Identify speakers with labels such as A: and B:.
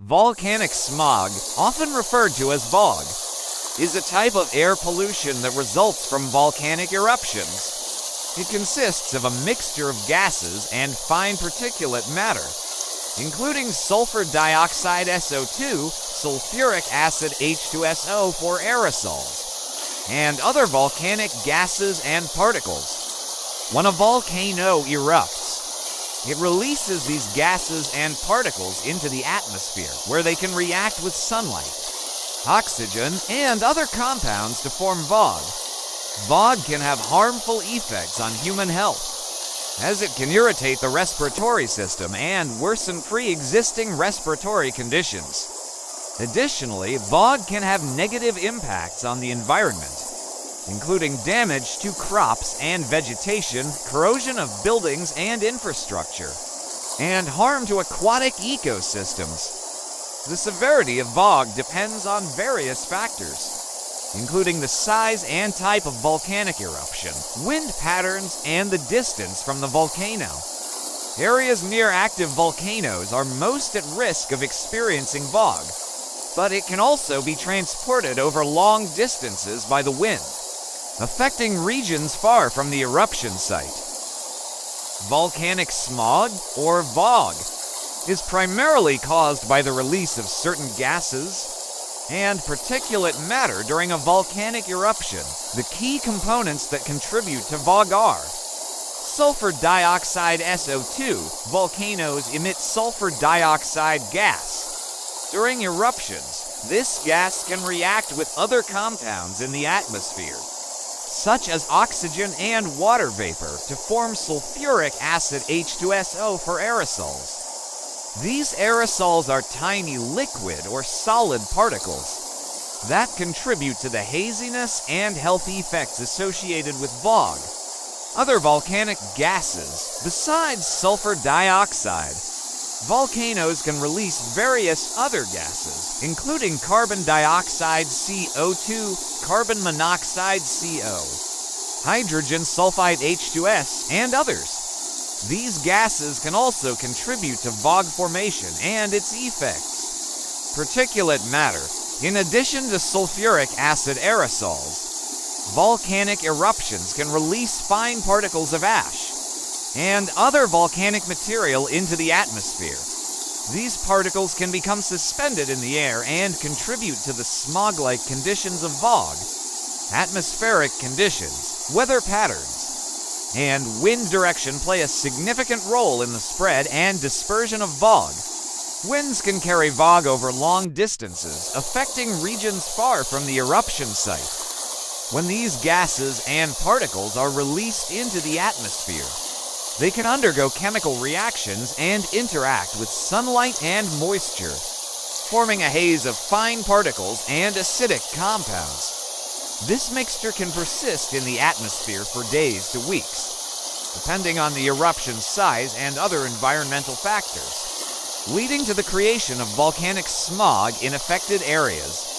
A: Volcanic smog, often referred to as VOG, is a type of air pollution that results from volcanic eruptions. It consists of a mixture of gases and fine particulate matter, including sulfur dioxide SO2, sulfuric acid H2SO for aerosols, and other volcanic gases and particles. When a volcano erupts, it releases these gases and particles into the atmosphere, where they can react with sunlight, oxygen, and other compounds to form VOG. VOG can have harmful effects on human health, as it can irritate the respiratory system and worsen pre-existing respiratory conditions. Additionally, VOG can have negative impacts on the environment, including damage to crops and vegetation, corrosion of buildings and infrastructure, and harm to aquatic ecosystems. The severity of VOG depends on various factors, including the size and type of volcanic eruption, wind patterns, and the distance from the volcano. Areas near active volcanoes are most at risk of experiencing VOG, but it can also be transported over long distances by the wind, affecting regions far from the eruption site. Volcanic smog, or VOG, is primarily caused by the release of certain gases and particulate matter during a volcanic eruption. The key components that contribute to VOG are sulfur dioxide SO2. Volcanoes emit sulfur dioxide gas. During eruptions, this gas can react with other compounds in the atmosphere, such as oxygen and water vapor, to form sulfuric acid H2SO for aerosols. These aerosols are tiny liquid or solid particles that contribute to the haziness and health effects associated with VOG. Other volcanic gases, besides sulfur dioxide, volcanoes can release various other gases, including carbon dioxide CO2, carbon monoxide CO, hydrogen sulfide H2S, and others. These gases can also contribute to VOG formation and its effects. Particulate matter. In addition to sulfuric acid aerosols, volcanic eruptions can release fine particles of ash and other volcanic material into the atmosphere. These particles can become suspended in the air and contribute to the smog-like conditions of VOG. Atmospheric conditions, weather patterns, and wind direction play a significant role in the spread and dispersion of VOG. Winds can carry VOG over long distances, affecting regions far from the eruption site. When these gases and particles are released into the atmosphere, they can undergo chemical reactions and interact with sunlight and moisture, forming a haze of fine particles and acidic compounds. This mixture can persist in the atmosphere for days to weeks, depending on the eruption size and other environmental factors, leading to the creation of volcanic smog in affected areas.